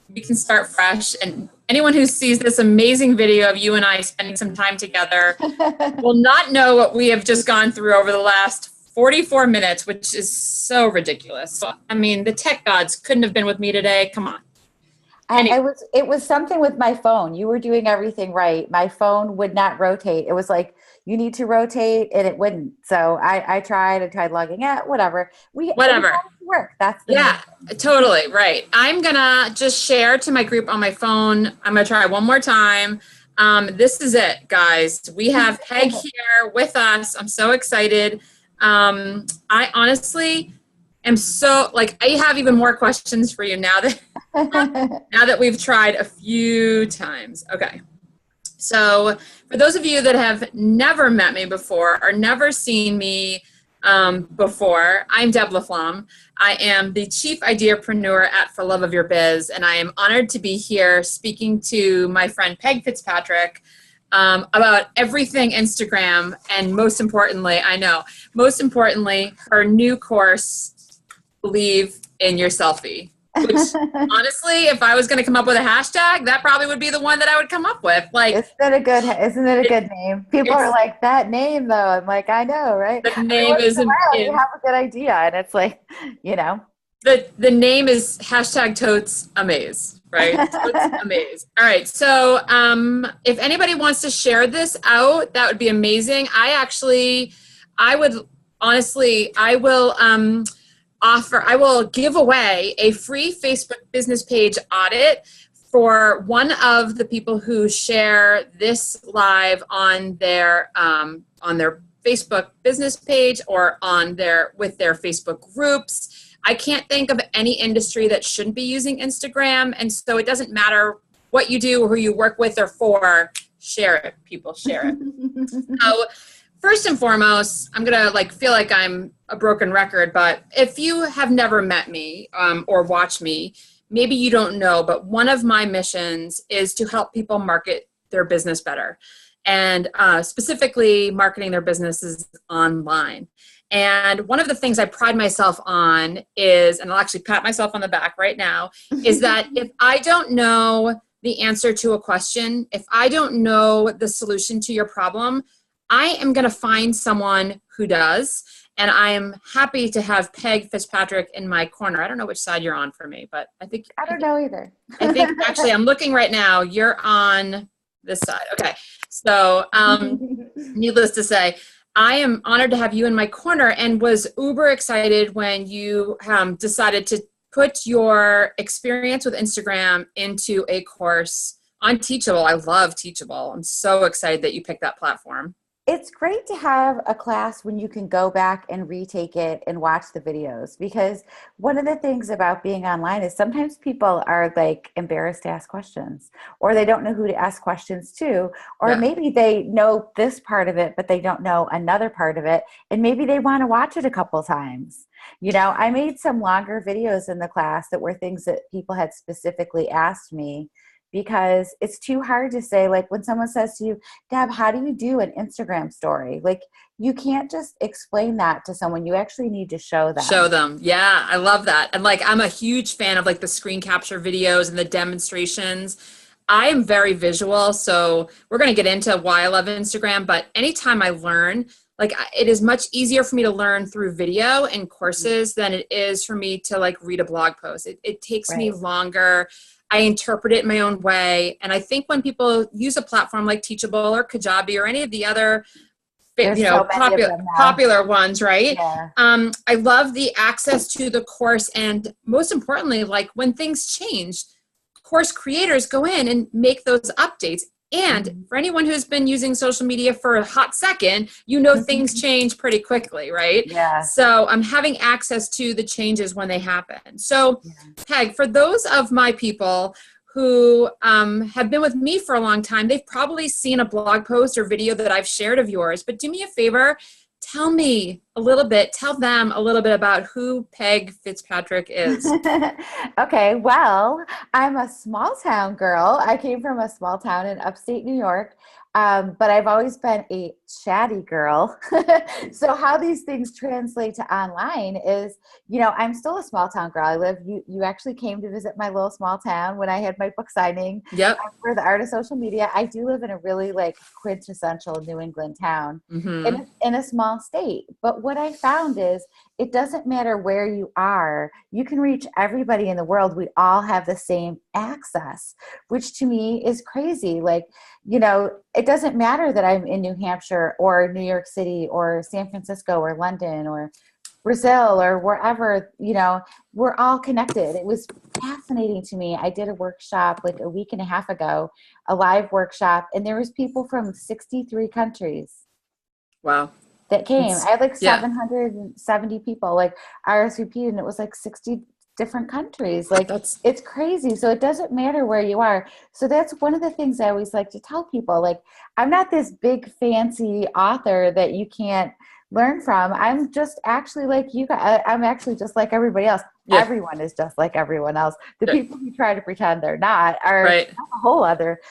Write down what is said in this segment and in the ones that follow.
we can start fresh. And anyone who sees this amazing video of you and I spending some time together will not know what we have just gone through over the last 44 minutes, which is so ridiculous. So, I mean, the tech gods couldn't have been with me today. Come on. It was something with my phone. You were doing everything right. My phone would not rotate. It was like, you need to rotate, and it wouldn't. So I tried logging out, whatever. Whatever. Work. That's the yeah, totally right. I'm gonna just share to my group on my phone. I'm gonna try one more time. This is it, guys. We have Peg here with us. I'm so excited. I honestly am so I have even more questions for you now that now that we've tried a few times. Okay. So for those of you that have never met me before or never seen me before, I'm Deb LaFlamme. I am the Chief Ideapreneur at For Love of Your Biz, and I am honored to be here speaking to my friend Peg Fitzpatrick about everything Instagram, and most importantly, her new course, Believe in Your Selfie. Which, honestly, if I was going to come up with a hashtag, that probably would be the one that I would come up with. Isn't it a good name? People are like, that name, though. I'm like, I know, right? The name is you have a good idea, and it's like, The name is hashtag Totes Amaze, right? Totes Amaze. All right. So if anybody wants to share this out, that would be amazing. I will give away a free Facebook business page audit for one of the people who share this live on their Facebook business page or with their Facebook groups. I can't think of any industry that shouldn't be using Instagram, and so it doesn't matter what you do or who you work with or for. Share it, people, share it. So first and foremost, I'm gonna feel like I'm a broken record, but if you have never met me or watched me, maybe you don't know, but one of my missions is to help people market their business better, and specifically marketing their businesses online. And one of the things I pride myself on is, and I'll actually pat myself on the back right now, is that if I don't know the answer to a question, if I don't know the solution to your problem, I am going to find someone who does. And I am happy to have Peg Fitzpatrick in my corner. I don't know which side you're on for me, but I don't know either. I think actually I'm looking right now. You're on this side. Okay. So needless to say, I am honored to have you in my corner, and was uber excited when you decided to put your experience with Instagram into a course on Teachable. I love Teachable. I'm so excited that you picked that platform. It's great to have a class when you can go back and retake it and watch the videos, because one of the things about being online is sometimes people are embarrassed to ask questions, or they don't know who to ask questions to, or maybe they know this part of it, but they don't know another part of it. And maybe they want to watch it a couple times. I made some longer videos in the class that were things that people had specifically asked me, because it's too hard to say, when someone says to you, Deb, how do you do an Instagram story? You can't just explain that to someone. You actually need to show them. Show them. Yeah, I love that. And I'm a huge fan of the screen capture videos and the demonstrations. I am very visual, so we're going to get into why I love Instagram, but anytime I learn, it is much easier for me to learn through video and courses than it is for me to read a blog post. It takes me longer. I interpret it in my own way. And I think when people use a platform like Teachable or Kajabi or any of the other popular ones, right? Yeah. I love the access to the course. And most importantly, when things change, course creators go in and make those updates. And for anyone who's been using social media for a hot second, things change pretty quickly, right? Yeah. So I'm having access to the changes when they happen. So, Peg, for those of my people who have been with me for a long time, they've probably seen a blog post or video that I've shared of yours. But do me a favor, tell me a little bit, tell them a little bit about who Peg Fitzpatrick is. Okay, well, I'm a small town girl. I came from a small town in upstate New York, but I've always been a chatty girl. So how these things translate to online is, I'm still a small town girl. You actually came to visit my little small town when I had my book signing Yep. for the Art of Social Media. I do live in a really like quintessential New England town in a small state. But what I found is it doesn't matter where you are, you can reach everybody in the world. We all have the same access, which to me is crazy. Like, it doesn't matter that I'm in New Hampshire or New York City or San Francisco or London or Brazil or wherever, we're all connected. It was fascinating to me. I did a workshop like a week and a half ago, a live workshop, and there was people from 63 countries. Wow. That came. I had like 770 people like RSVP, and it was like 60 different countries. Like it's crazy. So it doesn't matter where you are. So that's one of the things I always like to tell people. Like, I'm not this big fancy author that you can't learn from. I'm just actually like you guys. I'm actually just like everybody else. Yeah. Everyone is just like everyone else. The people who try to pretend they're not are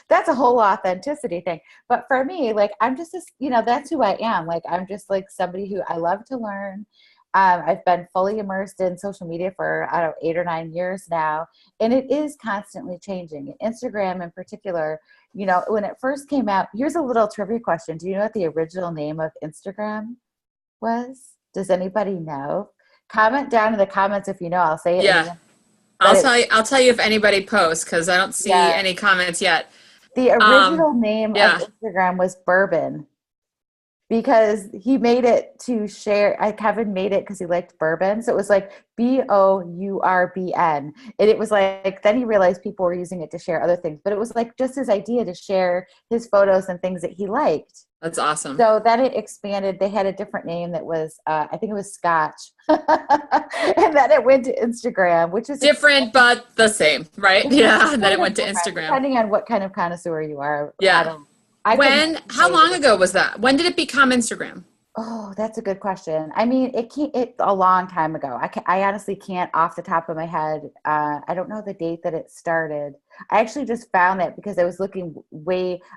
that's a whole authenticity thing. But for me, like, I'm just this, that's who I am. Like, I'm just like somebody who I love to learn. I've been fully immersed in social media for, 8 or 9 years now, and it is constantly changing. Instagram in particular, when it first came out, here's a little trivia question. Do you know what the original name of Instagram was? Does anybody know? Comment down in the comments if you know. I'll say it. Yeah. I'll tell you if anybody posts, because I don't see any comments yet. The original name of Instagram was Bourbon, because he made it to share. Kevin made it because he liked bourbon. So it was like BOURBN. And it was like, then he realized people were using it to share other things. But it was like just his idea to share his photos and things that he liked. That's awesome. So then it expanded. They had a different name that was, I think it was Scotch. And then it went to Instagram, which is different, but the same, right? Yeah. And then it went to Instagram. Depending on what kind of connoisseur you are. Yeah. How long ago was that? When did it become Instagram? Oh, that's a good question. I mean, it a long time ago. I honestly can't off the top of my head. I don't know the date that it started. I actually just found it because I was looking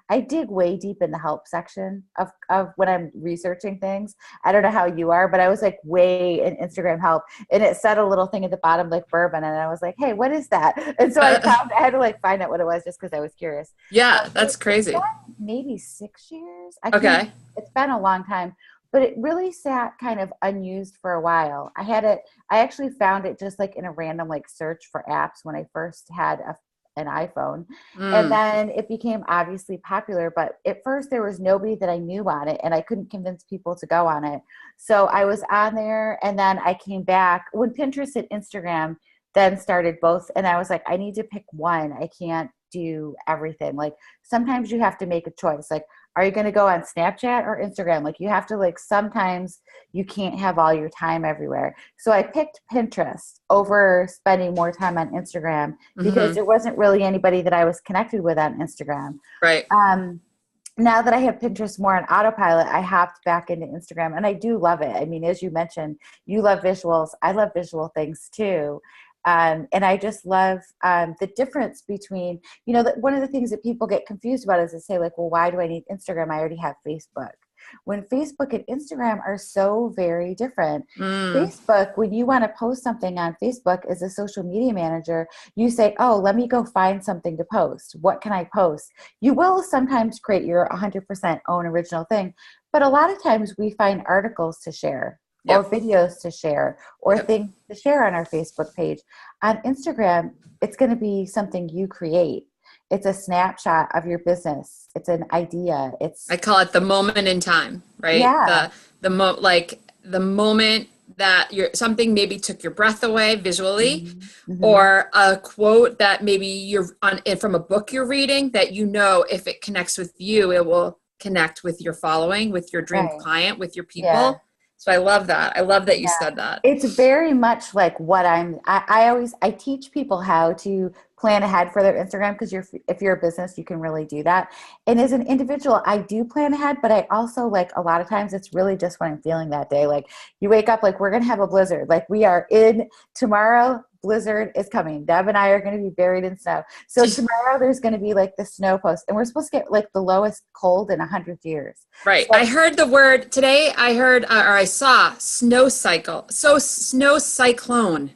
I dig way deep in the help section of when I'm researching things. I don't know how you are, but I was like way in Instagram help, and it said a little thing at the bottom like bourbon, and I was like, hey, what is that? And so I had to like find out what it was just because I was curious. Yeah, that's crazy. Maybe 6 years. It's been a long time. But it really sat kind of unused for a while. I actually found it just like in a random like search for apps when I first had an iPhone. And then it became obviously popular. But at first there was nobody that I knew on it, and I couldn't convince people to go on it. So I was on there, and then I came back when Pinterest and Instagram then started both. And I was like, I need to pick one. I can't do everything. Like, sometimes you have to make a choice. Like, are you going to go on Snapchat or Instagram? Like, you have to, like, sometimes you can't have all your time everywhere. So I picked Pinterest over spending more time on Instagram because there wasn't really anybody that I was connected with on Instagram. Right. Now that I have Pinterest more on autopilot, I hopped back into Instagram, and I do love it. I mean, as you mentioned, you love visuals. I love visual things too. And I just love the difference between, one of the things that people get confused about is they say like, well, why do I need Instagram? I already have Facebook. When Facebook and Instagram are so very different. Facebook, when you want to post something on Facebook as a social media manager, you say, oh, let me go find something to post. What can I post? You will sometimes create your 100% own original thing, but a lot of times we find articles to share. Or videos to share, or things to share on our Facebook page. On Instagram, it's going to be something you create. It's a snapshot of your business. It's an idea. I call it the moment in time, right? Yeah. The moment that something maybe took your breath away visually, or a quote that maybe you're from a book you're reading that if it connects with you, it will connect with your following, with your dream client, with your people. Yeah. So I love that. I love that you said that. It's very much like what I teach people how to plan ahead for their Instagram because if you're a business, you can really do that. And as an individual, I do plan ahead, but I also like a lot of times it's really just what I'm feeling that day. Like you wake up, like we're going to have a blizzard. Like we are in tomorrow, blizzard is coming. Deb and I are going to be buried in snow. So tomorrow there's going to be like the snow post and we're supposed to get like the lowest cold in 100 years. Right. So, I heard the word today. I heard, or I saw snow cycle. So snow cyclone.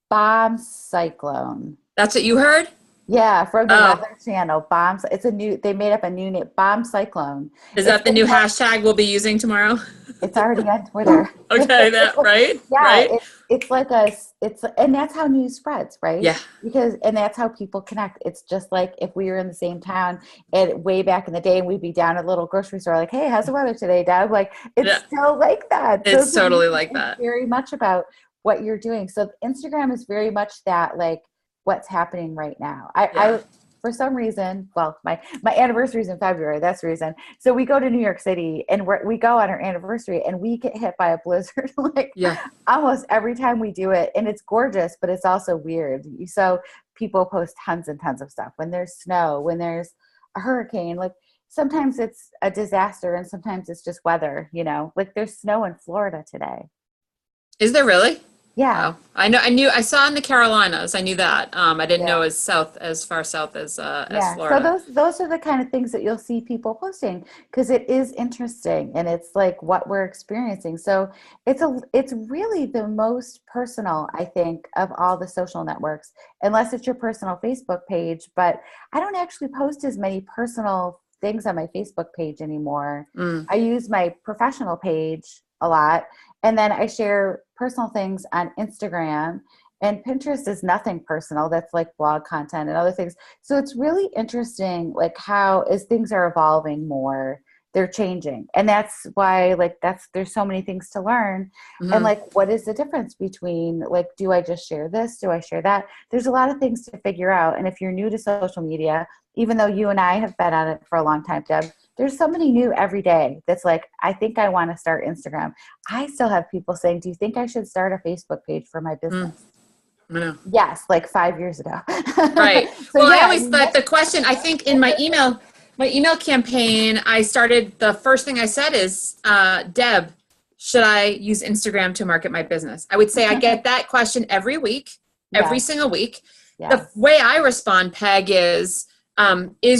bomb cyclone. That's what you heard? Yeah, from the Weather Channel. Bombs. They made up a new name, bomb cyclone. Is that the new hashtag we'll be using tomorrow? It's already on Twitter. Okay, that right? Yeah, right? it's like and that's how news spreads, right? Yeah. And that's how people connect. It's just like if we were in the same town and way back in the day and we'd be down at a little grocery store like, hey, how's the weather today, Deb? Like, it's still like that. It's totally like that. Very much about what you're doing. So Instagram is very much that, like, what's happening right now. I for some reason, well, my anniversary is in February. That's the reason. So we go to New York City and we go on our anniversary and we get hit by a blizzard almost every time we do it. And it's gorgeous, but it's also weird. So people post tons and tons of stuff when there's snow, when there's a hurricane. Like sometimes it's a disaster and sometimes it's just weather, like there's snow in Florida today. Is there really? Yeah. Oh, I saw in the Carolinas. I knew that. I didn't know as far south as Florida. So those are the kind of things that you'll see people posting because it is interesting and it's like what we're experiencing. So it's really the most personal, I think, of all the social networks, unless it's your personal Facebook page. But I don't actually post as many personal things on my Facebook page anymore. I use my professional page a lot. And then I share personal things on Instagram, and Pinterest is nothing personal. That's like blog content and other things. So it's really interesting, like how as things are evolving more, they're changing. And that's why there's so many things to learn. And like, what is the difference between like, do I just share this? Do I share that? There's a lot of things to figure out. And if you're new to social media, even though you and I have been on it for a long time, Deb, there's somebody new every day that's like, I think I want to start Instagram. I still have people saying, do you think I should start a Facebook page for my business? No. Yes, like 5 years ago. Right. So I always thought the question, I think in my email campaign, I started, the first thing I said is, Deb, should I use Instagram to market my business? I would say I get that question every week, every single week. The way I respond, Peg, is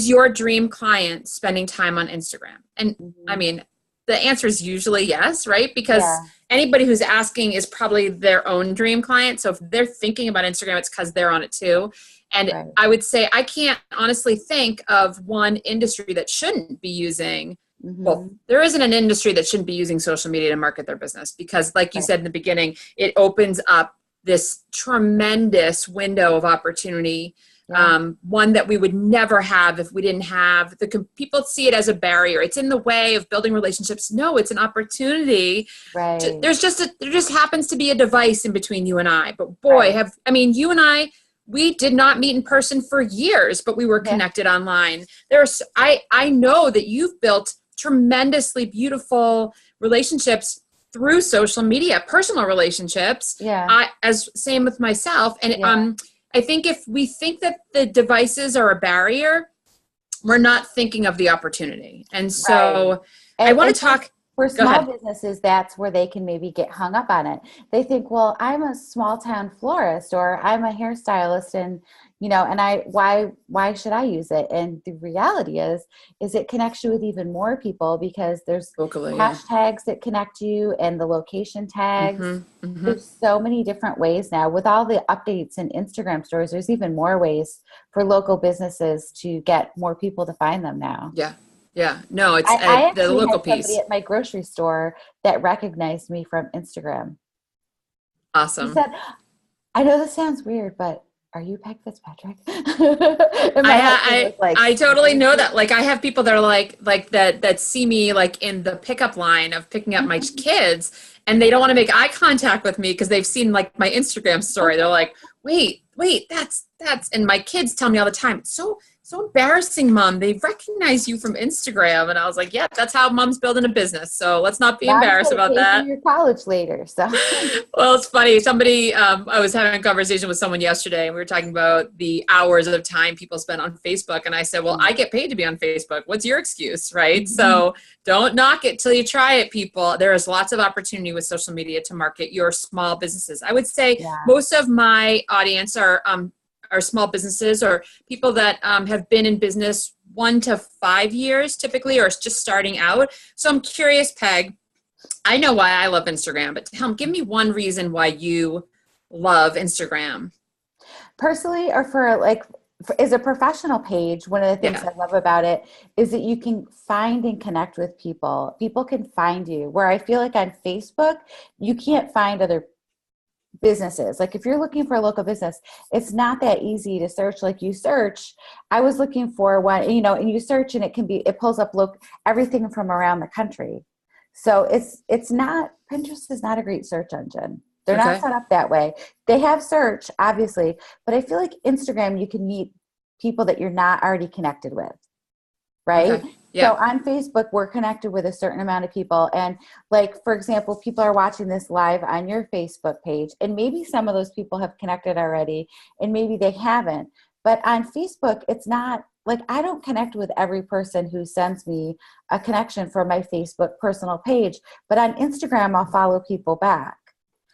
your dream client spending time on Instagram? And I mean, the answer is usually yes, right? Because anybody who's asking is probably their own dream client. So if they're thinking about Instagram, it's because they're on it too. And I would say I can't honestly think of one industry that shouldn't be using, well, there isn't an industry that shouldn't be using social media to market their business because like you said in the beginning, it opens up this tremendous window of opportunity. One that we would never have if we didn't have people see it as a barrier. It's in the way of building relationships. No, it's an opportunity. Right. There just happens to be a device in between you and I. But boy, you and I, we did not meet in person for years, but we were connected online. I know that you've built tremendously beautiful relationships through social media, personal relationships. Same with myself. And I think if we think that the devices are a barrier, we're not thinking of the opportunity. And so I want to talk. For small businesses, that's where they can maybe get hung up on it. They think, well, I'm a small town florist or I'm a hairstylist and, and why should I use it? And the reality is it connects you with even more people because there's hashtags that connect you and the location tags. There's so many different ways now with all the updates in Instagram stories. There's even more ways for local businesses to get more people to find them now. Yeah, no, it's I the local had somebody piece. at my grocery store that recognized me from Instagram. Awesome. He said, I know this sounds weird, but are you Peg Fitzpatrick? I totally know that. Like I have people that are like that see me like in the pickup line of picking up my kids and they don't want to make eye contact with me because they've seen like my Instagram story. They're like, wait, that's, and my kids tell me all the time, it's so embarrassing, Mom. They recognize you from Instagram. And I was like, yeah, that's how Mom's building a business. So let's not be Mom's embarrassed gonna about pay for that. your college later. So Well, it's funny. Somebody, I was having a conversation with someone yesterday, and we were talking about the hours of time people spend on Facebook. And I said, well, I get paid to be on Facebook. What's your excuse, right? Mhm. So don't knock it till you try it, people. There is lots of opportunity with social media to market your small businesses. I would say Yeah. most of my audience are small businesses or people that have been in business 1 to 5 years typically, or just starting out. So I'm curious, Peg, I know why I love Instagram, but give me one reason why you love Instagram. Personally, or for like, as a professional page, one of the things Yeah. I love about it is that you can find and connect with people. People can find you. Where I feel like on Facebook, you can't find other businesses. Like if you're looking for a local business, it's not that easy to search. Like you search, I was looking for one, you know, and you search and it pulls up everything from around the country. So it's not, Pinterest is not a great search engine. They're not Okay. set up that way. They have search, obviously, but I feel like Instagram, you can meet people that you're not already connected with. Right? Okay. Yeah. So on Facebook, we're connected with a certain amount of people. And like, for example, people are watching this live on your Facebook page, and maybe some of those people have connected already, and maybe they haven't. But on Facebook, it's not like, I don't connect with every person who sends me a connection from my Facebook personal page, but on Instagram, I'll follow people back.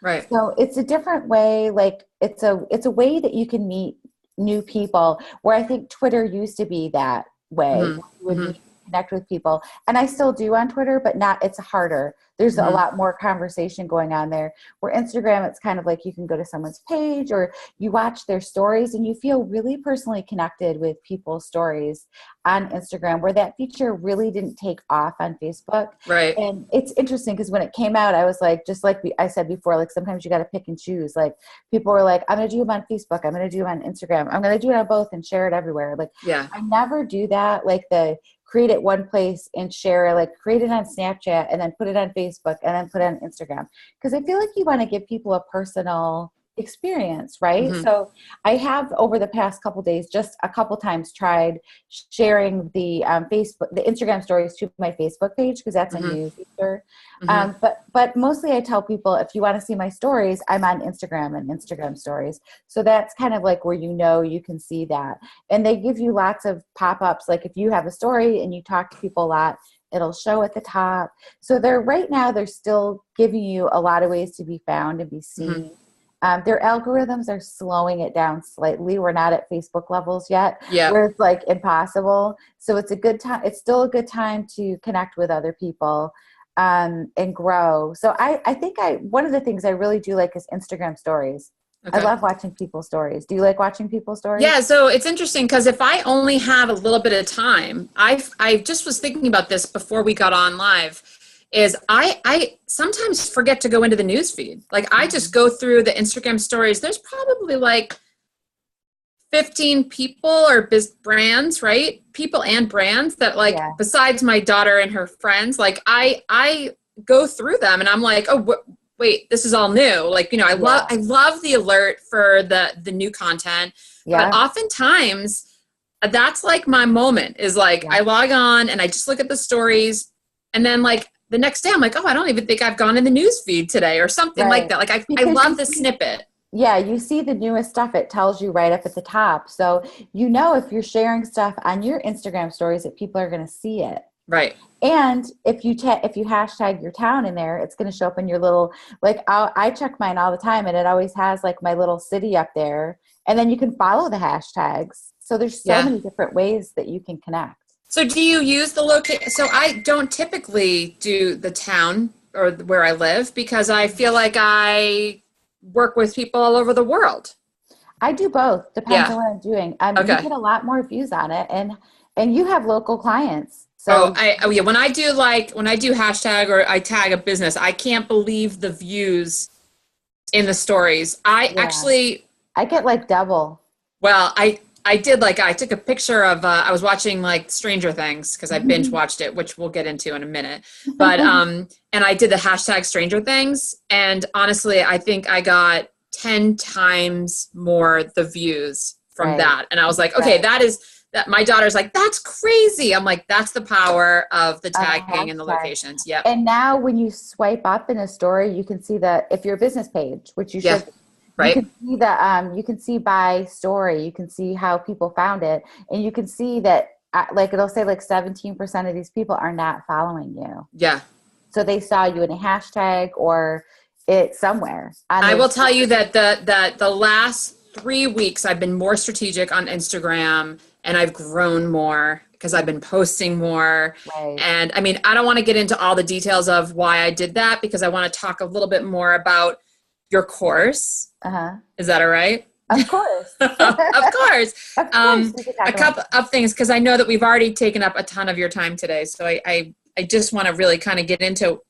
Right. So it's a different way. Like it's a way that you can meet new people, where I think Twitter used to be that way. Mm-hmm. You would Mm-hmm. connect with people, and I still do on Twitter, but it's harder. There's a Mm-hmm. lot more conversation going on there. Where Instagram, it's kind of like you can go to someone's page or you watch their stories and you feel really personally connected with people's stories on Instagram, where that feature really didn't take off on Facebook. Right. And it's interesting because when it came out, I was like, just like I said before, like sometimes you got to pick and choose. Like people were like, I'm going to do them on Facebook, I'm going to do them on Instagram, I'm going to do it on both and share it everywhere. Like, Yeah. I never do that. Like create it one place and share, like create it on Snapchat and then put it on Facebook and then put it on Instagram. Because I feel like you want to give people a personal experience, right? Mm-hmm. So I have over the past couple days, just a couple times tried sharing the Instagram stories to my Facebook page, because that's Mm-hmm. a new feature. Mm-hmm. But mostly I tell people, if you want to see my stories, I'm on Instagram and Instagram stories. So that's kind of like where you can see that. And they give you lots of pop-ups. Like if you have a story and you talk to people a lot, it'll show at the top. So right now they're still giving you a lot of ways to be found and be seen. Mm-hmm. Their algorithms are slowing it down slightly. We're not at Facebook levels yet, Yeah. where it's like impossible. So it's a good time. It's still a good time to connect with other people and grow. So I think one of the things I really do like is Instagram stories. Okay. I love watching people's stories. Do you like watching people's stories? Yeah, so it's interesting because if I only have a little bit of time, I just was thinking about this before we got on live, is I sometimes forget to go into the news feed. Like I just go through the Instagram stories. There's probably like 15 people or brands, right? People and brands that like, Yeah. besides my daughter and her friends, like I go through them and I'm like, oh, wait, this is all new. Like, you know, I love the alert for the new content. Yeah. But oftentimes that's like my moment is like, I log on and I just look at the stories, and then like the next day I'm like, oh, I don't even think I've gone in the news feed today or something like that. Like I love the snippet. Yeah, you see the newest stuff. It tells you right up at the top. So you know if you're sharing stuff on your Instagram stories that people are going to see it. Right. And if you hashtag your town in there, it's going to show up in your little, like I check mine all the time, and it always has like my little city up there, and then you can follow the hashtags. So there's so many different ways that you can connect. So do you use the location? So I don't typically do the town or where I live because I feel like I work with people all over the world. I do both. Depends on what I'm doing. You get a lot more views on it, and you have local clients. So when I do hashtag or I tag a business, I can't believe the views in the stories. I get like double. Well, I took a picture of, I was watching like Stranger Things because I binge watched it, which we'll get into in a minute. But, and I did the hashtag Stranger Things. And honestly, I think I got 10 times more the views from that. And I was like, okay, that my daughter's like, that's crazy. I'm like, that's the power of the tagging and the hashtag. locations. Yep. And now when you swipe up in a story, you can see if your business page, which you should, right. you can see you can see by story, you can see how people found it. And you can see that like, it'll say like 17% of these people are not following you. Yeah. So they saw you in a hashtag or it somewhere. I will tell you that the last 3 weeks I've been more strategic on Instagram, and I've grown more because I've been posting more. Right. And I mean, I don't want to get into all the details of why I did that because I want to talk a little bit more about your course. Is that all right? Of course. Of course. Of course. A couple of things, because I know that we've already taken up a ton of your time today. So I just want to really kind of get into,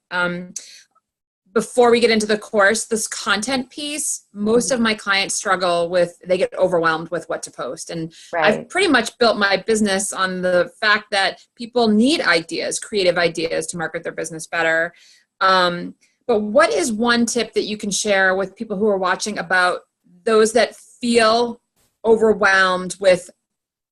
before we get into the course, this content piece, most of my clients struggle with, they get overwhelmed with what to post. And I've pretty much built my business on the fact that people need ideas, creative ideas to market their business better. But what is one tip that you can share with people who are watching about those that feel overwhelmed with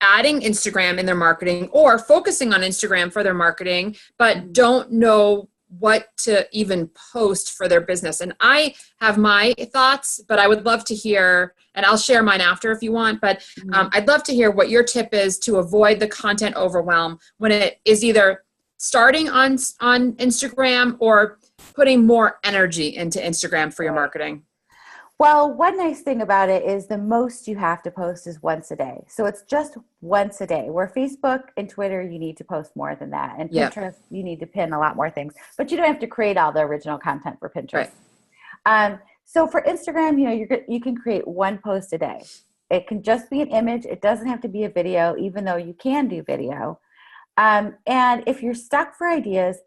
adding Instagram in their marketing or focusing on Instagram for their marketing, but don't know what to even post for their business? And I have my thoughts, but I would love to hear, and I'll share mine after if you want, but I'd love to hear what your tip is to avoid the content overwhelm when it is either starting on Instagram or putting more energy into Instagram for your marketing. Well, one nice thing about it is the most you have to post is once a day. So it's just once a day. Where Facebook and Twitter, you need to post more than that. And Pinterest, you need to pin a lot more things. But you don't have to create all the original content for Pinterest. Right. So for Instagram, you can create one post a day. It can just be an image. It doesn't have to be a video, even though you can do video. And if you're stuck for ideas,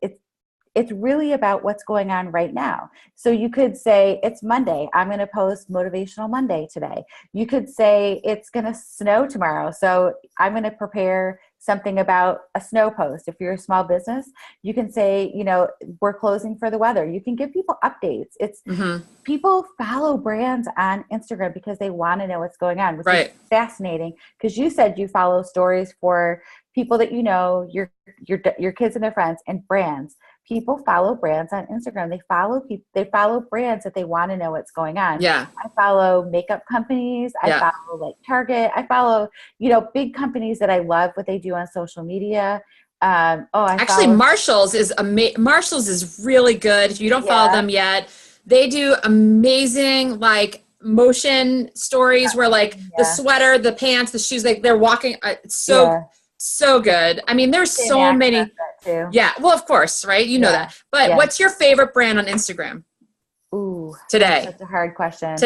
it's really about what's going on right now. So you could say, it's Monday. I'm going to post Motivational Monday today. You could say, it's going to snow tomorrow. So I'm going to prepare something about a snow post. If you're a small business, you can say, we're closing for the weather. You can give people updates. It's people follow brands on Instagram because they want to know what's going on, which is fascinating. Because you said you follow stories for people that your kids and their friends and brands. People follow brands on Instagram. They follow brands that they want to know what's going on. Yeah. I follow makeup companies. I follow like Target. I follow, big companies that I love what they do on social media. Actually, Marshall's is really good. If you don't follow them yet, they do amazing motion stories where the sweater, the pants, the shoes, they're walking. It's so good. I mean, there's so many. Yeah. Well, of course, right? You know that. But what's your favorite brand on Instagram? Ooh. Today. That's a hard question.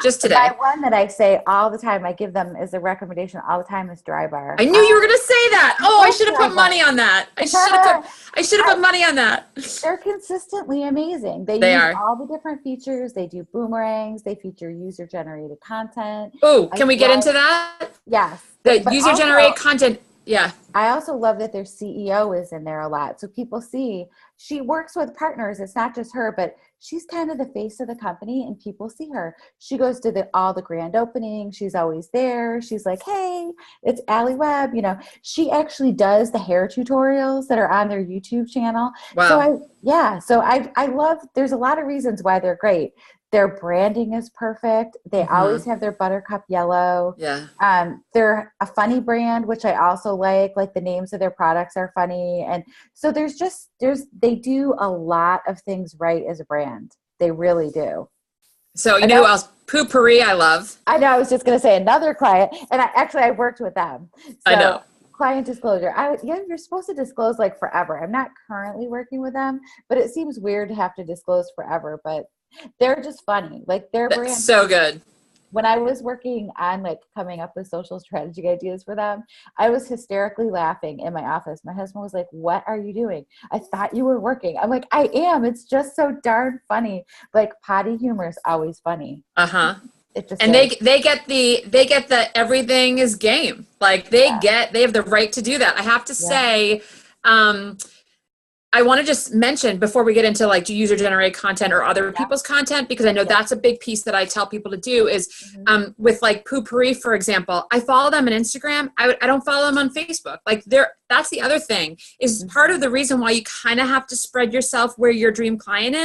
Just today. My one that I say all the time, I give them as a recommendation all the time is Dry Bar. I knew you were going to say that. Oh, I should have put money on that. I should have put money on that. They're consistently amazing. They use all the different features. They do boomerangs. They feature user-generated content. Oh, can we get into that? Yes. The user-generated content. Yeah. I also love that their CEO is in there a lot. So people see she works with partners. It's not just her, but she's kind of the face of the company and people see her. She goes to all the grand openings. She's always there. She's like, hey, it's Allie Webb. She actually does the hair tutorials that are on their YouTube channel. Wow. So I love, there's a lot of reasons why they're great. Their branding is perfect. They always have their buttercup yellow. Yeah. They're a funny brand, which I also like. Like the names of their products are funny. And so they do a lot of things right as a brand. They really do. So who else? Poo-Pourri I love. I know. I was just going to say another client. And I worked with them. So, I know. Client disclosure. You're supposed to disclose forever. I'm not currently working with them, but it seems weird to have to disclose forever. But they're just funny. Their brand. So good. When I was working on coming up with social strategy ideas for them, I was hysterically laughing in my office. My husband was like, what are you doing? I thought you were working. I'm like, I am. It's just so darn funny. Potty humor is always funny. And they get the everything is game. They have the right to do that. I have to say, I want to just mention before we get into like user generated content or other people's content, because I know that's a big piece that I tell people to do is with like Poopery, for example, I follow them on Instagram. I don't follow them on Facebook. Like that's the other thing is part of the reason why you kind of have to spread yourself where your dream client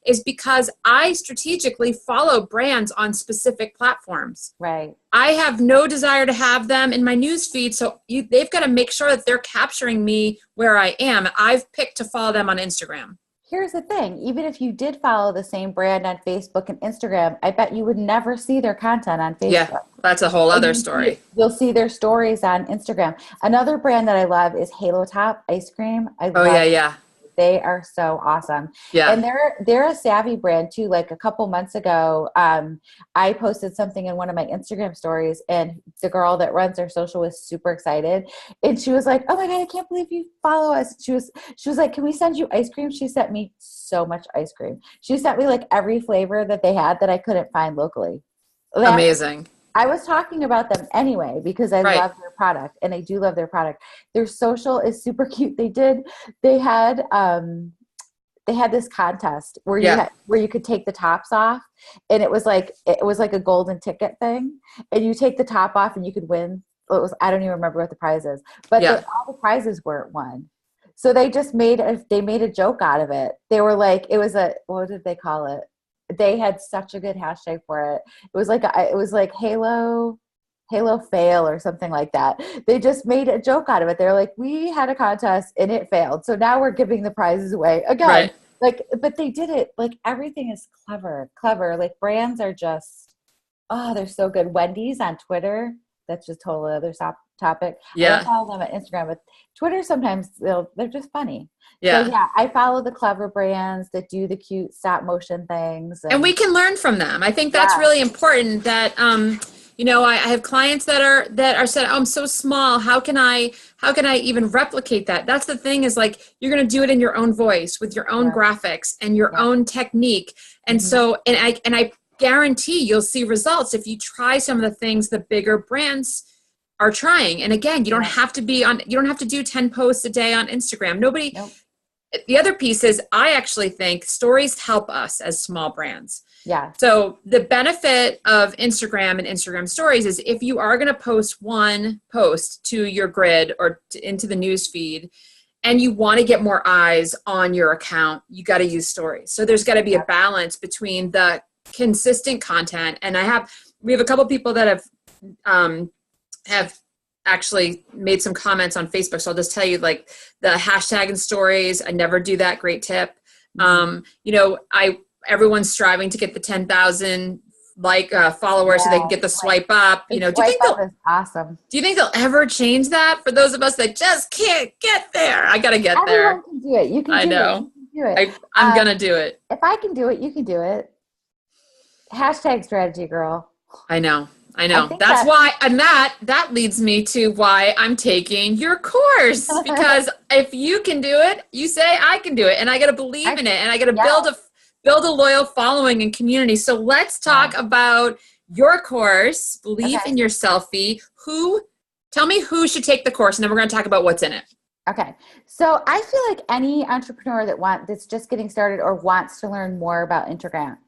is because I strategically follow brands on specific platforms. Right. I have no desire to have them in my news feed. So they've got to make sure that they're capturing me where I am. I've picked to follow them on Instagram. Here's the thing. Even if you did follow the same brand on Facebook and Instagram, I bet you would never see their content on Facebook. Yeah, that's a whole other story. You'll see their stories on Instagram. Another brand that I love is Halo Top Ice Cream. Yeah. They are so awesome. Yeah. And they're a savvy brand too. Like a couple months ago, I posted something in one of my Instagram stories and the girl that runs their social was super excited. And she was like, oh my God, I can't believe you follow us. She was like, can we send you ice cream? She sent me so much ice cream. She sent me like every flavor that they had that I couldn't find locally. Amazing. I was talking about them anyway because I love their product and I do love their product. Their social is super cute. They had this contest where you could take the tops off and it was like a golden ticket thing and you take the top off and you could win. I don't even remember what the prize is, but all the prizes weren't won. So they just made a joke out of it. They were like, what did they call it? They had such a good hashtag for it. It was like Halo fail or something like that. They just made a joke out of it. They're like, we had a contest and it failed. So now we're giving the prizes away again. Right. Like, but they did it. Like everything is clever. Like brands are just, they're so good. Wendy's on Twitter. That's just totally other topic. Yeah. I don't follow them on Instagram, but Twitter sometimes they're just funny. Yeah. So I follow the clever brands that do the cute stop motion things. And we can learn from them. I think that's really important that, I have clients that are said, oh, I'm so small. How can I even replicate that? That's the thing is like, you're going to do it in your own voice with your own graphics and your own technique. And so, and I guarantee you'll see results if you try some of the things the bigger brands are trying. And again, you don't have to do 10 posts a day on Instagram. The other piece is I actually think stories help us as small brands. Yeah. So the benefit of Instagram and Instagram stories is if you are going to post one post to your grid or into the news feed and you want to get more eyes on your account, you got to use stories. So there's got to be a balance between the consistent content. And we have a couple people that have actually made some comments on Facebook. So I'll just tell you like the hashtag and stories. I never do that. Great tip. Everyone's striving to get the 10,000 followers so they can get the swipe up. Do you think is awesome. Do you think they'll ever change that for those of us that just can't get there? I got to get there. Everyone can do it. You can do it. I'm going to do it. If I can do it, you can do it. Hashtag strategy, girl. I know. That's why, and that leads me to why I'm taking your course. Because if you can do it, you say I can do it, and I got to believe in it, and I got to build a loyal following and community. So let's talk about your course, Believe in Yourself. Tell me who should take the course, and then we're going to talk about what's in it. Okay. So I feel like any entrepreneur that's just getting started or wants to learn more about Instagram,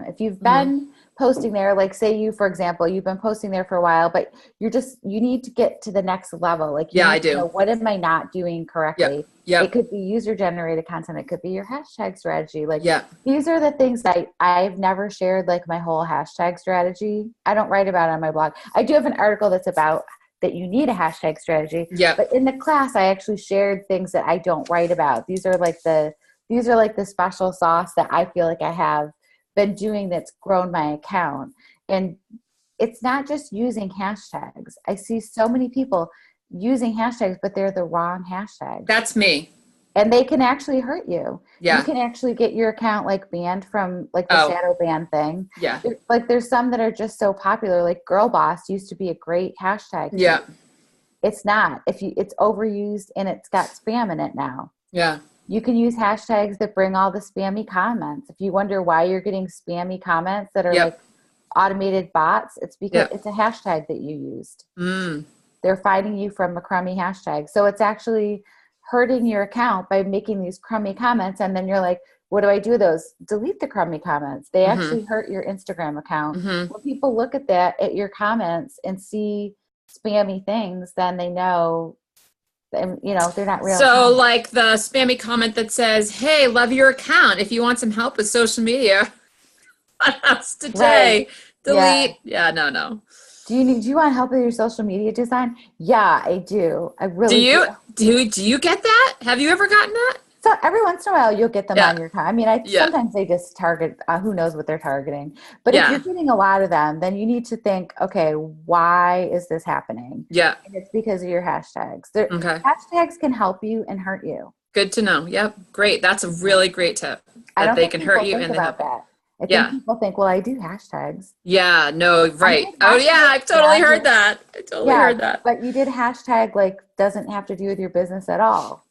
if you've been posting there, like say you, for example, you've been posting there for a while, but you need to get to the next level. Like, I do. What am I not doing correctly? Yep. It could be user generated content. It could be your hashtag strategy. Like these are the things that I've never shared, like my whole hashtag strategy. I don't write about it on my blog. I do have an article that's about that you need a hashtag strategy. Yeah. But in the class, I actually shared things that I don't write about. These are like the special sauce that I feel like I have been doing that's grown my account. And it's not just using hashtags. I see so many people using hashtags, but they're the wrong hashtags. That's me. And they can actually hurt you. Yeah. You can actually get your account like banned from like the shadow ban thing. Yeah. Like there's some that are just so popular. Like Girl Boss used to be a great hashtag. Yeah. It's not. It's overused and it's got spam in it now. Yeah. You can use hashtags that bring all the spammy comments. If you wonder why you're getting spammy comments that are like automated bots, it's because it's a hashtag that you used. They're finding you from a crummy hashtag. So it's actually hurting your account by making these crummy comments. And then you're like, what do I do with those? Delete the crummy comments. They actually hurt your Instagram account. When people look at that, at your comments and see spammy things, then they know, and you know, they're not real. So comments. like the spammy comment that says, hey, love your account. If you want some help with social media, us today. Right. Delete. Yeah, no. Do you want help with your social media design? Yeah, I do. I really do. Do you get that? Have you ever gotten that? So every once in a while, you'll get them on your time. I mean, Yeah. sometimes they just target, who knows what they're targeting. But if Yeah. you're getting a lot of them, then you need to think, okay, why is this happening? Yeah. And it's because of your hashtags. Okay. Hashtags can help you and hurt you. Good to know. Yep. Great. That's a really great tip. I That don't they think can people hurt you think and they about help. that. I think people think, well, I do hashtags. Yeah, no, right. did Oh yeah, hashtags, I've totally yeah, heard that. I totally heard that. But you did hashtag like doesn't have to do with your business at all.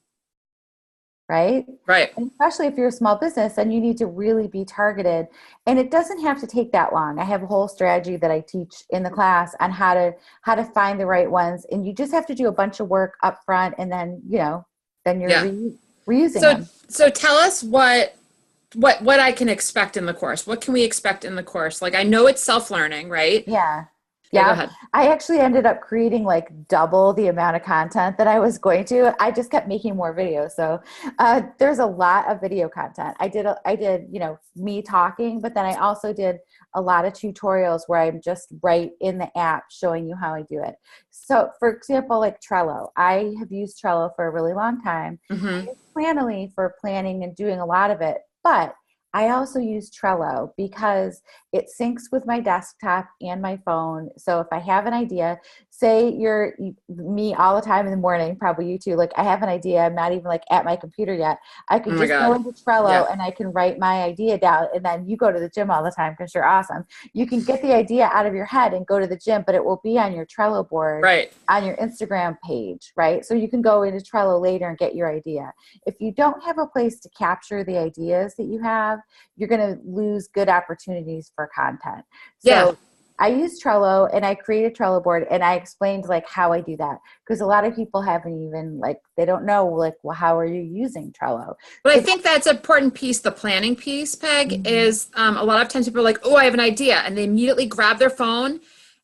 Right? Right. And especially if you're a small business, then you need to really be targeted. And it doesn't have to take that long. I have a whole strategy that I teach in the class on how to find the right ones. And you just have to do a bunch of work up front, and then, you know, then you're reusing them. So tell us what I can expect in the course. What can we expect in the course? Like, I know it's self-learning, right? Yeah. Yeah, go ahead. I actually ended up creating like double the amount of content that I was going to. I just kept making more videos. So there's a lot of video content. I did, you know, me talking, but then I also did a lot of tutorials where I'm just right in the app showing you how I do it. So for example, like Trello, I have used Trello for a really long time. I use Planoly for planning and doing a lot of it, but I also use Trello because it syncs with my desktop and my phone. So if I have an idea, say you're me all the time in the morning, probably you too, like I have an idea, I'm not even like at my computer yet. I could just go into Trello and I can write my idea down, and then you go to the gym all the time because you're awesome. You can get the idea out of your head and go to the gym, but it will be on your Trello board, on your Instagram page, right? So you can go into Trello later and get your idea. If you don't have a place to capture the ideas that you have, you're going to lose good opportunities for content. So I use Trello, and I create a Trello board, and I explained like how I do that, because a lot of people haven't even like, they don't know like, well, how are you using Trello? But I think that's an important piece. The planning piece, Peg, is a lot of times people are like, oh, I have an idea. And they immediately grab their phone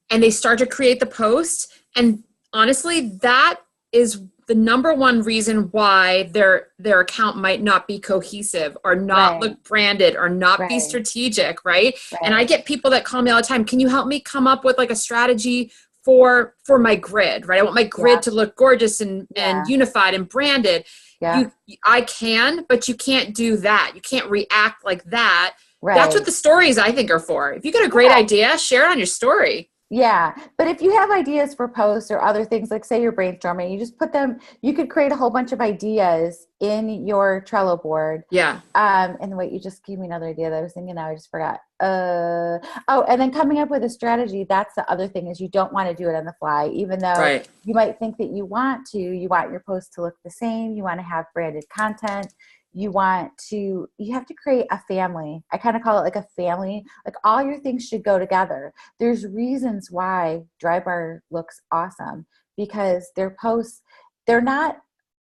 and they start to create the post. And honestly, that is the number one reason why their account might not be cohesive or not look branded or not be strategic, right? And I get people that call me all the time, can you help me come up with like a strategy for my grid, right? I want my grid to look gorgeous and unified and branded. I can, but you can't do that. You can't react like that. That's what the stories, I think, are for. If you get a great idea, share it on your story. Yeah. But if you have ideas for posts or other things, like say you're brainstorming, you just put them, you could create a whole bunch of ideas in your Trello board. Yeah. And wait, you just gave me another idea that I was thinking now, I just forgot. And then coming up with a strategy, that's the other thing, is you don't want to do it on the fly, even though you might think that you want your posts to look the same. You want to have branded content. You have to create a family. I kind of call it like a family. Like all your things should go together. There's reasons why Drybar looks awesome, because their posts, they're not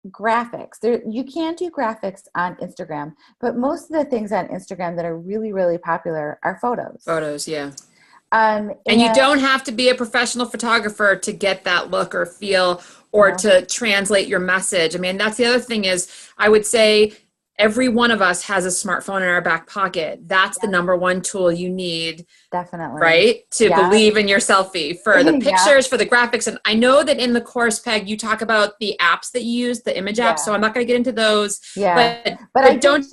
graphics. You can do graphics on Instagram, but most of the things on Instagram that are really, really popular are photos. Photos, yeah. And you don't have to be a professional photographer to get that look or feel or to translate your message. I mean, that's the other thing is, I would say, every one of us has a smartphone in our back pocket. That's the number one tool you need. Definitely. Right? To believe in your selfie, for the pictures, for the graphics. And I know that in the course, Peg, you talk about the apps that you use, the image apps. So I'm not going to get into those. Yeah. But I did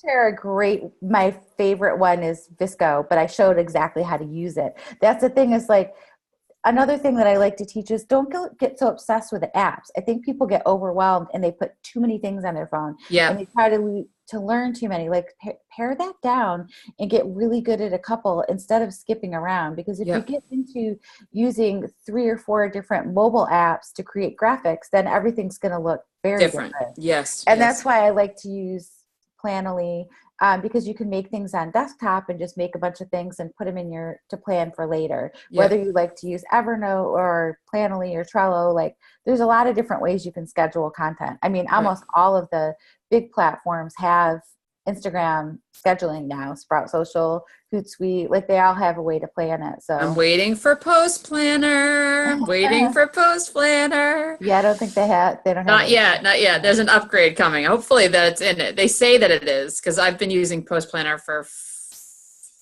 share my favorite one is Visco, but I showed exactly how to use it. That's the thing, is like, another thing that I like to teach is don't get so obsessed with the apps. I think people get overwhelmed and they put too many things on their phone. Yeah. And they try to learn too many. Like pare that down and get really good at a couple instead of skipping around. Because if you get into using 3 or 4 different mobile apps to create graphics, then everything's going to look very different. Yes. And that's why I like to use Planoly. because you can make things on desktop and just make a bunch of things and put them in to plan for later. Yeah. Whether you like to use Evernote or Planoly or Trello, like there's a lot of different ways you can schedule content. I mean, almost all of the big platforms have Instagram scheduling now, Sprout Social, Hootsuite, like they all have a way to plan it. So I'm waiting for Post Planner. I'm waiting for Post Planner. Yeah, I don't think they don't have Not it. yet. Not yet. There's an upgrade coming. Hopefully that it's in it. They say that it is, because I've been using Post Planner for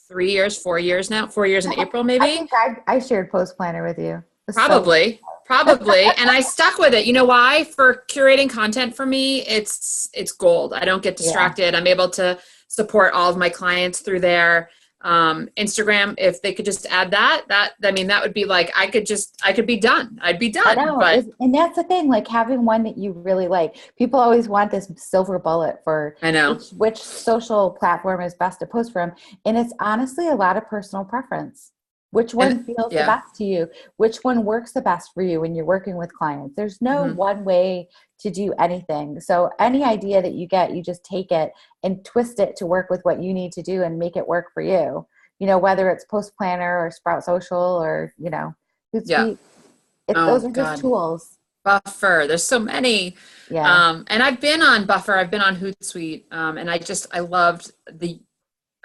3 years, 4 years now. 4 years in April, maybe. I think I shared Post Planner with you. Probably. And I stuck with it. You know why? For curating content for me, it's gold. I don't get distracted. I'm able to support all of my clients through there. Instagram, if they could just add that would be like, I could be done. I'd be done. I know. And that's the thing, like having one that you really like. People always want this silver bullet for I know which social platform is best to post from. And it's honestly a lot of personal preference. Which one feels the best to you? Which one works the best for you when you're working with clients? There's no one way to do anything. So any idea that you get, you just take it and twist it to work with what you need to do and make it work for you. You know, whether it's Post Planner or Sprout Social or, Hootsuite. Those are just tools. Buffer. There's so many. Yeah. And I've been on Buffer. I've been on Hootsuite. And I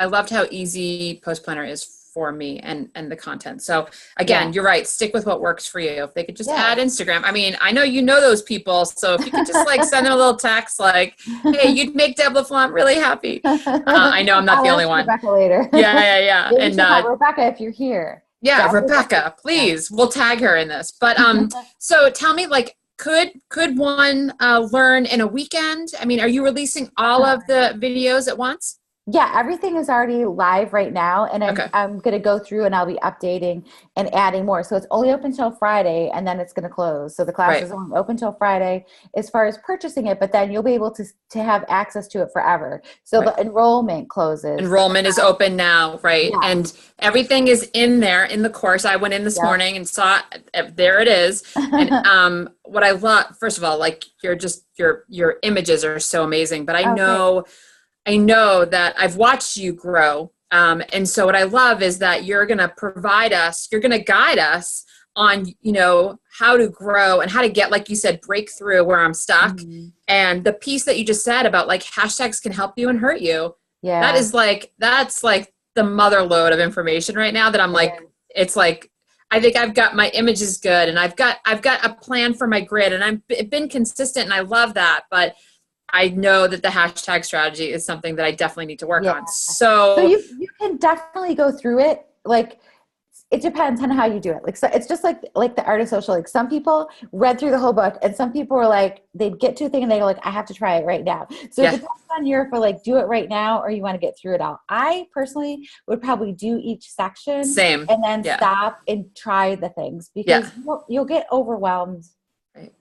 loved how easy Post Planner is for me and the content. So again, you're right. Stick with what works for you. If they could just add Instagram. I mean, I know you know those people. So if you could just like send them a little text like, hey, you'd make Deb LaFlante really happy. I know I'm not the only one. Rebecca later. Yeah. And Rebecca, if you're here. Yeah, Rebecca, please. We'll tag her in this. But so tell me, like, could one learn in a weekend? I mean, are you releasing all of the videos at once? Yeah, everything is already live right now, and I'm going to go through and I'll be updating and adding more. So it's only open till Friday, and then it's going to close. So the class is only open till Friday as far as purchasing it, but then you'll be able to have access to it forever. So the enrollment closes. Enrollment is open now, right? Yeah. And everything is in there in the course. I went in this morning and saw it. There it is. And what I love, first of all, like your images are so amazing, but I know that I've watched you grow. And so what I love is that you're going to guide us on, how to grow and how to get, like you said, break through where I'm stuck. Mm-hmm. And the piece that you just said about like hashtags can help you and hurt you. Yeah. That's like the mother load of information right now that I'm like, it's like, I think I've got my images good and I've got a plan for my grid and I've been consistent and I love that. But I know that the hashtag strategy is something that I definitely need to work on. So you can definitely go through it. Like, it depends on how you do it. Like, so it's just like the art of social. Like some people read through the whole book and some people were like, they'd get to a thing and they go like, I have to try it right now. So it depends on you for like, do it right now or you want to get through it all. I personally would probably do each section and then stop and try the things because you'll get overwhelmed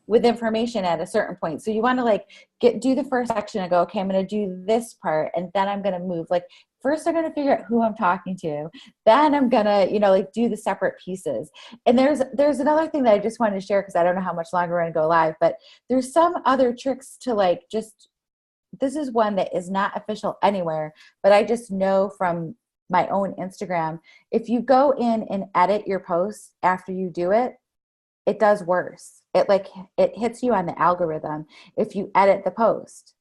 with information at a certain point. So you want to like do the first section and go, okay, I'm going to do this part. And then I'm going to move. Like first I'm going to figure out who I'm talking to. Then I'm going to, do the separate pieces. And there's another thing that I just wanted to share because I don't know how much longer we're going to go live, but there's some other tricks to like, this is one that is not official anywhere, but I just know from my own Instagram. If you go in and edit your posts after you do it, it does worse. It hits you on the algorithm if you edit the post.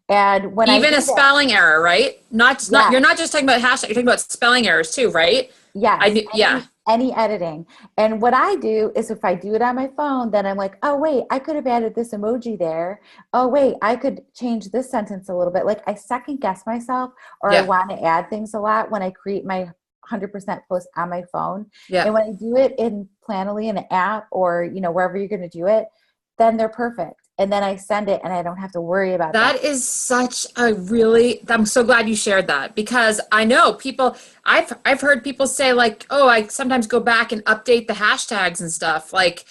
And when even a spelling error, right? You're not just talking about hashtag, you're talking about spelling errors too, right? Yeah. Any editing. And what I do is if I do it on my phone, then I'm like, oh wait, I could have added this emoji there. Oh wait, I could change this sentence a little bit. Like I second guess myself or I want to add things a lot when I create my 100% post on my phone. Yeah. And when I do it in Planoly in an app or, wherever you're going to do it, then they're perfect. And then I send it and I don't have to worry about that. That is such I'm so glad you shared that because I know people, I've heard people say like, oh, I sometimes go back and update the hashtags and stuff. Like,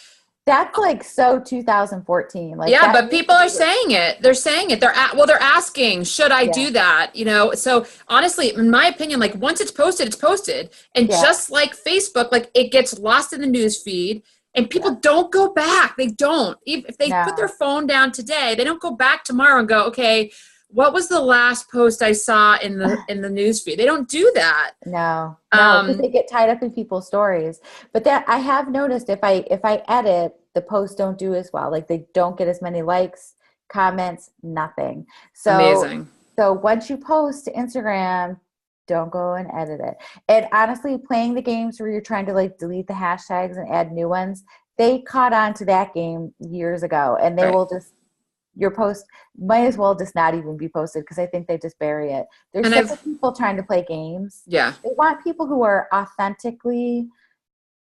that's like so 2014. Like but people are saying it. They're saying it. They're asking, should I do that? So honestly, in my opinion, like once it's posted, it's posted. And just like Facebook, like it gets lost in the news feed and people don't go back. They don't. If they put their phone down today, they don't go back tomorrow and go, okay, what was the last post I saw in the news feed? They don't do that. No, because they get tied up in people's stories. But that I have noticed if I edit, the posts don't do as well. Like they don't get as many likes, comments, nothing. Amazing. So once you post to Instagram, don't go and edit it. And honestly, playing the games where you're trying to like delete the hashtags and add new ones, they caught on to that game years ago, and they will just, your post might as well just not even be posted because I think they just bury it. There's sick of people trying to play games. Yeah. They want people who are authentically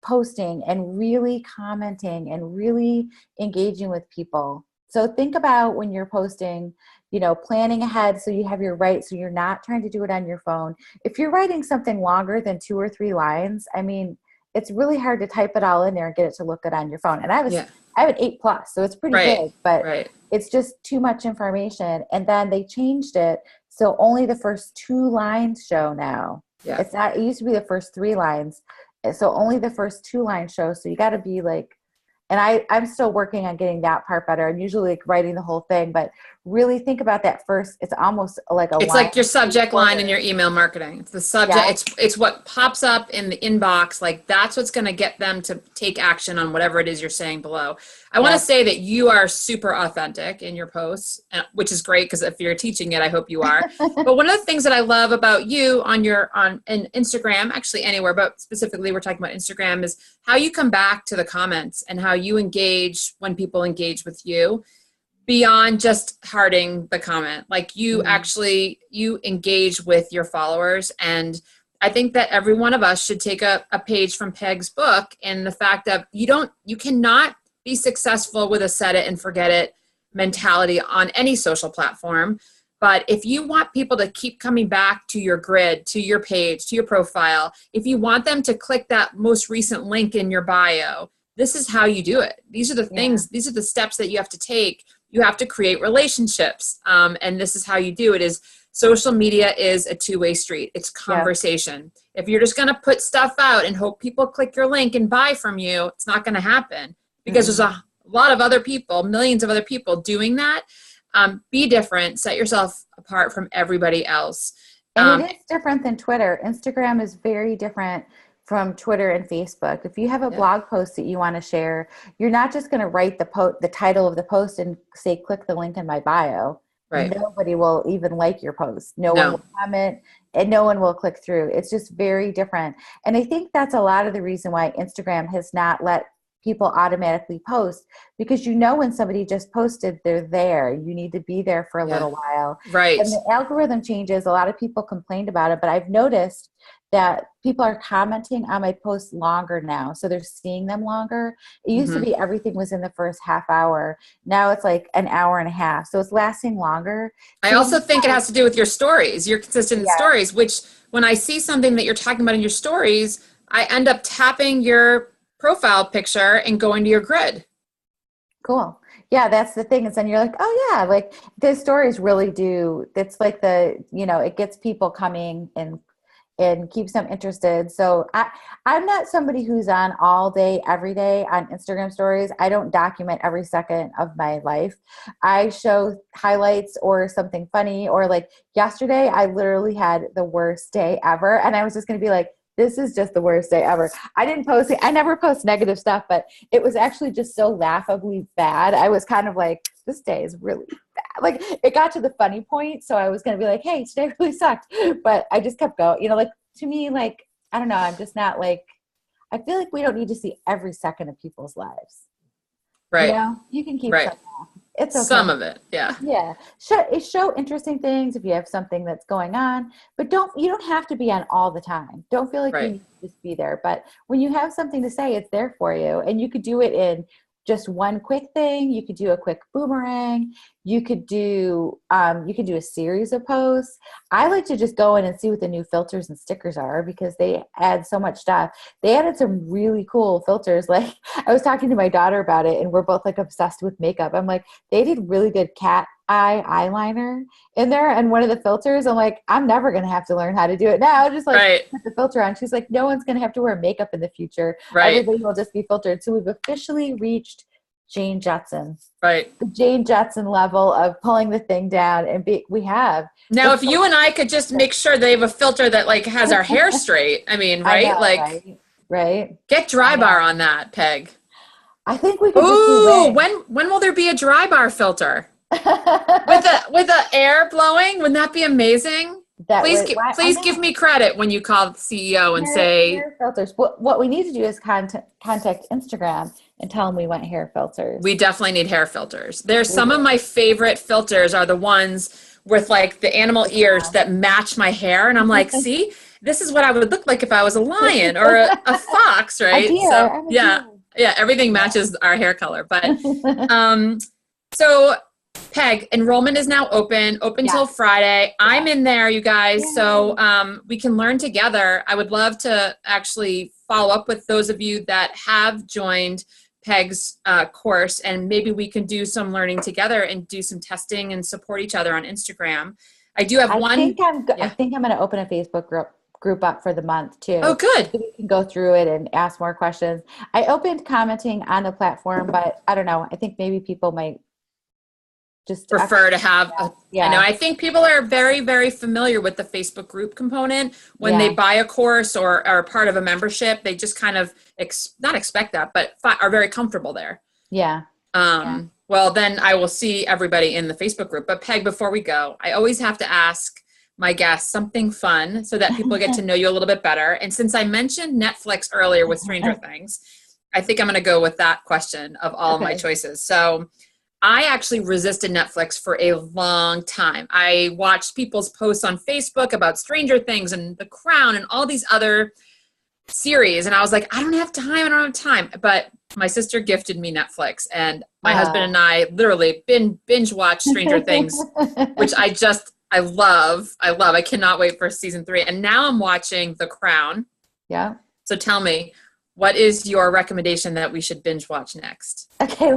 posting and really commenting and really engaging with people. So think about when you're posting, you know, planning ahead so you have your right, so you're not trying to do it on your phone. If you're writing something longer than 2 or 3 lines, I mean, it's really hard to type it all in there and get it to look good on your phone. And I have an 8+, so it's pretty big, but it's just too much information. And then they changed it so only the first 2 lines show now. Yeah. It's not, it used to be the first 3 lines. So only the first 2 lines show. So you got to be like, and I'm still working on getting that part better. I'm usually like writing the whole thing, but really think about that first. It's almost like it's like your subject line in your email marketing. It's the subject. Yeah. It's what pops up in the inbox. Like that's what's going to get them to take action on whatever it is you're saying below. I want to say that you are super authentic in your posts, which is great because if you're teaching it, I hope you are. But one of the things that I love about you on Instagram, actually anywhere, but specifically we're talking about Instagram, is how you come back to the comments and how you engage when people engage with you beyond just hearting the comment. Like you actually, you engage with your followers. And I think that every one of us should take a page from Peg's book, and the fact that you cannot be successful with a set it and forget it mentality on any social platform. But if you want people to keep coming back to your grid, to your page, to your profile, if you want them to click that most recent link in your bio, this is how you do it. These are the things, these are the steps that you have to take. You have to create relationships. And this is how you do it. Is social media is a 2-way street. It's conversation. Yeah. If you're just going to put stuff out and hope people click your link and buy from you, it's not going to happen because there's a lot of other people, millions of other people doing that. Be different, set yourself apart from everybody else. And it is different than Twitter. Instagram is very different from Twitter and Facebook. If you have a blog post that you want to share, you're not just going to write the title of the post and say, click the link in my bio. Right. Nobody will even like your post. No one will comment, and no one will click through. It's just very different. And I think that's a lot of the reason why Instagram has not let people automatically post, because you know when somebody just posted, they're there. You need to be there for a little while. Right. And the algorithm changes. A lot of people complained about it, but I've noticed that people are commenting on my posts longer now. So they're seeing them longer. It used to be everything was in the first half hour. Now it's like an hour and a half. So it's lasting longer. I also think it has to do with your stories. You're consistent in stories, which when I see something that you're talking about in your stories, I end up tapping your profile picture and going to your grid. Cool. Yeah, that's the thing. And then you're like, oh yeah, like the stories really do. It's like it gets people coming and keeps them interested. So I'm not somebody who's on all day, every day on Instagram stories. I don't document every second of my life. I show highlights or something funny, or like yesterday, I literally had the worst day ever. And I was just going to be like, this is just the worst day ever. I didn't post it. I never post negative stuff, but it was actually just so laughably bad. I was kind of like, this day is really bad. Like it got to the funny point. So I was going to be like, hey, today really sucked. But I just kept going, like to me, like, I don't know. I'm just not like, I feel like we don't need to see every second of people's lives. Right. You can keep some off. It's okay. Some of it. Yeah. Yeah. Show interesting things if you have something that's going on, but you don't have to be on all the time. Don't feel like you need to just be there. But when you have something to say, it's there for you. And you could do it in just one quick thing. You could do a quick boomerang. You could do a series of posts. I like to just go in and see what the new filters and stickers are, because they add so much stuff. They added some really cool filters. Like I was talking to my daughter about it, and we're both like obsessed with makeup. I'm like, they did really good cat eye eyeliner in there, and one of the filters, I'm like, I'm never gonna have to learn how to do it now. Just like put the filter on. She's like, no one's gonna have to wear makeup in the future. Everybody will just be filtered. So we've officially reached Jane Jetson. Right. The Jane Jetson level of pulling the thing down, and we have. Now, if you and I could just make sure they have a filter that like has our hair straight, I mean, right? I know, like, right? get dry bar on that, Peg. I think we could just Ooh, do when will there be a dry bar filter wigs. with the air blowing? Wouldn't that be amazing? Please give me credit when you call the CEO and say hair filters. What we need to do is contact Instagram and tell them we want hair filters. we definitely need hair filters. There's some of my favorite filters are the ones with like the animal ears that match my hair, and I'm like, see, this is what I would look like if I was a lion or a fox, right? A deer. So yeah, everything matches our hair color. But so Peg, enrollment is now open till Friday. I'm in there, you guys. Yay. So we can learn together. I would love to actually follow up with those of you that have joined Peg's course, and maybe we can do some learning together and do some testing and support each other on Instagram. I do have one. I think I'm going to open a Facebook group up for the month too. Oh, good. So we can go through it and ask more questions. I opened commenting on the platform, but I don't know. I think maybe people might just prefer to have I know. I think people are very, very familiar with the Facebook group component. When they buy a course or are part of a membership, they just kind of not expect that, but are very comfortable there. Well, then I will see everybody in the Facebook group. But Peg, before we go, I always have to ask my guests something fun so that people get to know you a little bit better. And since I mentioned Netflix earlier with Stranger Things, I think I'm going to go with that question of all of my choices. So I actually resisted Netflix for a long time. I watched people's posts on Facebook about Stranger Things and The Crown and all these other series. And I was like, I don't have time. But my sister gifted me Netflix, and my husband and I literally binge watched Stranger Things, which I love. I cannot wait for season 3. And now I'm watching The Crown. Yeah. So tell me, what is your recommendation that we should binge watch next? Okay,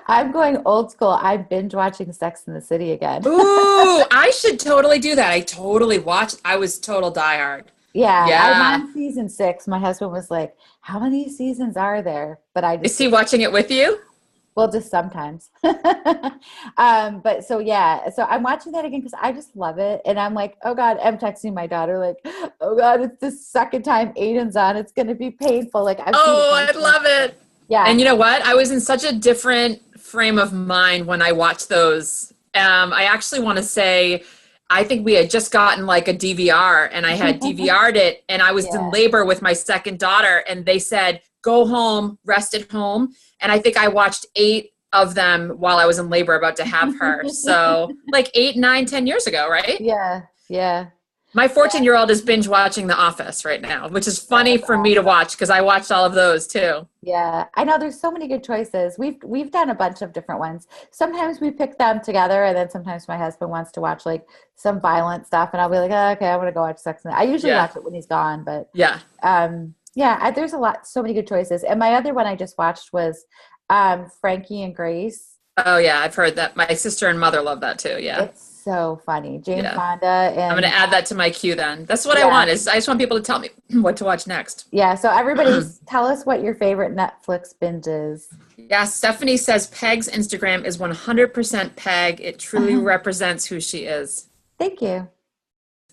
I'm going old school. I'm binge watching Sex in the City again. Ooh, I should totally do that. I totally watched. I was total diehard. Yeah. I'm on season 6. My husband was like, how many seasons are there? But is he watching it with you? Well, just sometimes. But so I'm watching that again because I just love it. And I'm like, oh God, I'm texting my daughter like, oh God, it's the second time Aiden's on. It's going to be painful. Like, I love it. Yeah. And you know what? I was in such a different frame of mind when I watched those. I actually want to say, I think we had just gotten like a DVR, and I had DVR'd it, and I was in labor with my second daughter, and they said, go home, rest at home. And I think I watched 8 of them while I was in labor about to have her. So like 8, 9, 10 years ago, right? Yeah. Yeah. My 14-year-old is binge watching The Office right now, which is funny for me to watch because I watched all of those too. Yeah, I know there's so many good choices. We've done a bunch of different ones. Sometimes we pick them together, and then sometimes my husband wants to watch like some violent stuff, and I'll be like, oh, okay, I want to go watch Sex and I usually watch it when he's gone, but there's so many good choices. And my other one I just watched was Frankie and Grace. Oh yeah, I've heard that. My sister and mother love that too. Yeah. It's so funny. Jane Fonda. And I'm going to add that to my queue then. That's what I want. I just want people to tell me what to watch next. Yeah. So everybody tell us what your favorite Netflix binge is. Yeah. Stephanie says Peg's Instagram is 100% Peg. It truly represents who she is. Thank you.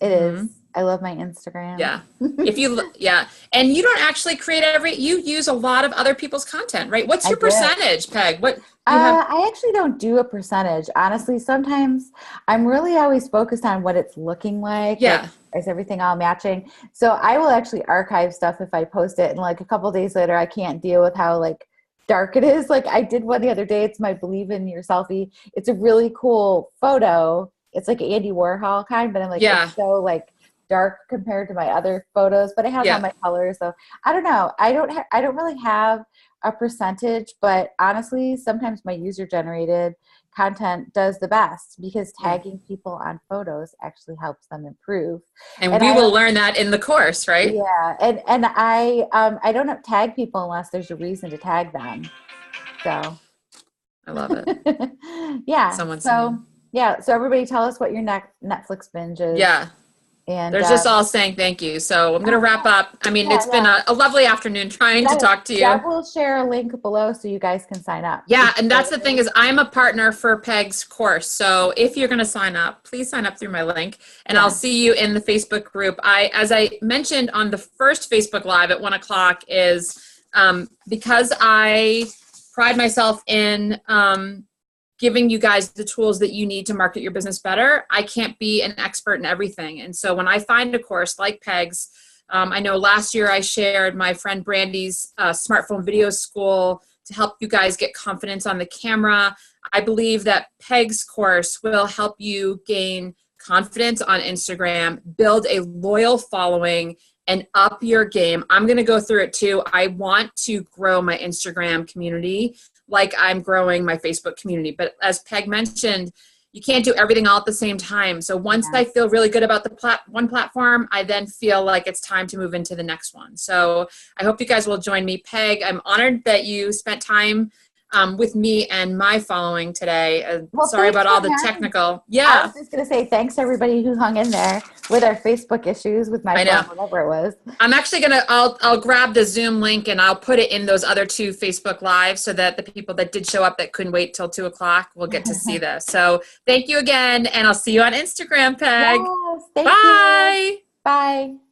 It is. I love my Instagram. Yeah. And you don't actually create you use a lot of other people's content, right? What's your percentage, Peg? I actually don't do a percentage. Honestly, sometimes I'm really always focused on what it's looking like. Yeah. Like, is everything all matching? So I will actually archive stuff if I post it, and like a couple days later, I can't deal with how like dark it is. Like I did one the other day. It's my Believe in Your Selfie. It's a really cool photo. It's like Andy Warhol kind, but I'm like, it's so like dark compared to my other photos, but it has all my colors. So I don't know. I don't really have a percentage, but honestly, sometimes my user generated content does the best because tagging people on photos actually helps them improve. And we will learn that in the course, right? Yeah. And I don't tag people unless there's a reason to tag them. So I love it. Yeah. So everybody tell us what your Netflix binge is. Yeah. And they're just all saying thank you. So I'm going to wrap up. I mean, it's been a lovely afternoon trying to talk to you. Yeah, we'll share a link below so you guys can sign up. Yeah, and that's the thing is I'm a partner for Peg's course. So if you're going to sign up, please sign up through my link, and I'll see you in the Facebook group. As I mentioned on the first Facebook Live at 1 o'clock is because I pride myself in giving you guys the tools that you need to market your business better. I can't be an expert in everything. And so when I find a course like Peg's, I know last year I shared my friend Brandy's smartphone video school to help you guys get confidence on the camera. I believe that Peg's course will help you gain confidence on Instagram, build a loyal following, and up your game. I'm going to go through it too. I want to grow my Instagram community like I'm growing my Facebook community. But as Peg mentioned, you can't do everything all at the same time. So once I feel really good about the one platform, I then feel like it's time to move into the next one. So I hope you guys will join me. Peg, I'm honored that you spent time with me and my following today. Sorry about all the technical. I was just going to say thanks to everybody who hung in there with our Facebook issues with my phone, whatever it was. I'm actually going to, I'll grab the Zoom link and I'll put it in those other 2 Facebook Lives so that the people that did show up that couldn't wait till 2 o'clock will get to see this. So thank you again, and I'll see you on Instagram, Peg. Yes, thank Bye. you. Bye.